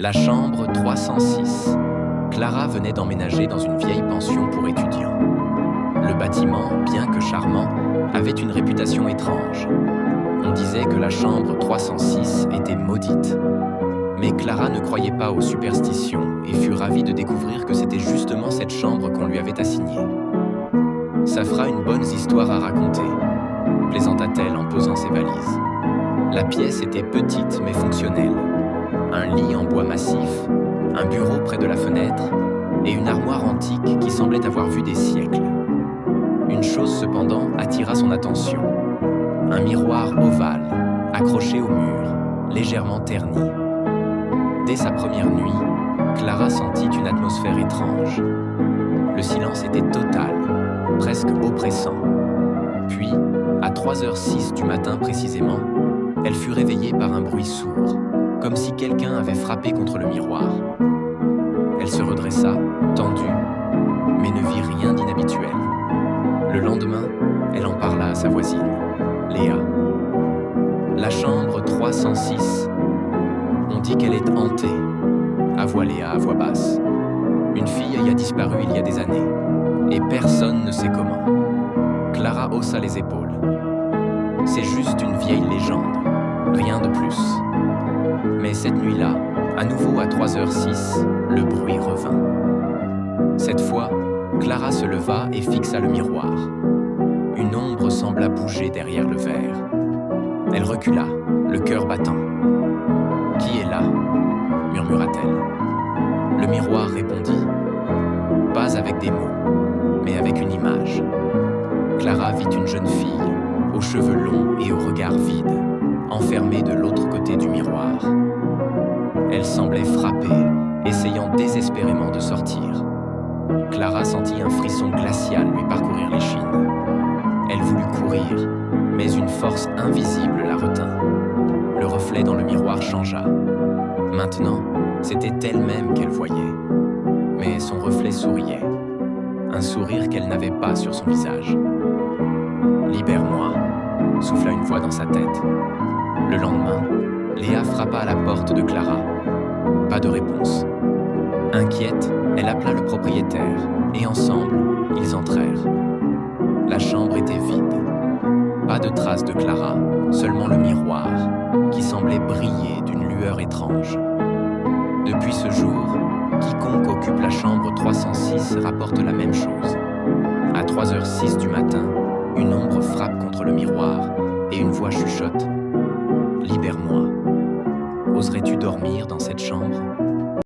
La chambre 306. Clara venait d'emménager dans une vieille pension pour étudiants. Le bâtiment, bien que charmant, avait une réputation étrange. On disait que la chambre 306 était maudite. Mais Clara ne croyait pas aux superstitions et fut ravie de découvrir que c'était justement cette chambre qu'on lui avait assignée. Ça fera une bonne histoire à raconter, plaisanta-t-elle en posant ses valises. La pièce était petite mais fonctionnelle. Un lit en bois massif, un bureau près de la fenêtre et une armoire antique qui semblait avoir vu des siècles. Une chose cependant attira son attention. Un miroir ovale, accroché au mur, légèrement terni. Dès sa première nuit, Clara sentit une atmosphère étrange. Le silence était total, presque oppressant. Puis, à 3h06 du matin précisément, elle fut réveillée par un bruit sourd, comme si quelqu'un avait frappé contre le miroir. Elle se redressa, tendue, mais ne vit rien d'inhabituel. Le lendemain, elle en parla à sa voisine, Léa. La chambre 306. On dit qu'elle est hantée, avoua Léa à voix basse. Une fille y a disparu il y a des années, et personne ne sait comment. Clara haussa les épaules. C'est juste une vieille légende, rien de plus. Mais cette nuit-là, à nouveau à 3h06, le bruit revint. Cette fois, Clara se leva et fixa le miroir. Une ombre sembla bouger derrière le verre. Elle recula, le cœur battant. « Qui est là ?» murmura-t-elle. Le miroir répondit. Pas avec des mots, mais avec une image. Clara vit une jeune fille, aux cheveux longs et au regard vide, enfermée de l'autre côté du miroir. Elle semblait frappée, essayant désespérément de sortir. Clara sentit un frisson glacial lui parcourir l'échine. Elle voulut courir, mais une force invisible la retint. Le reflet dans le miroir changea. Maintenant, c'était elle-même qu'elle voyait. Mais son reflet souriait. Un sourire qu'elle n'avait pas sur son visage. « Libère-moi », souffla une voix dans sa tête. Le lendemain, Léa frappa à la porte de Clara. Pas de réponse. Inquiète, elle appela le propriétaire et ensemble, ils entrèrent. La chambre était vide. Pas de traces de Clara, seulement le miroir, qui semblait briller d'une lueur étrange. Depuis ce jour, quiconque occupe la chambre 306 rapporte la même chose. À 3h06 du matin, une ombre frappe contre le miroir et une voix chuchote. « Libère-moi. Oserais-tu dormir dans cette chambre ?»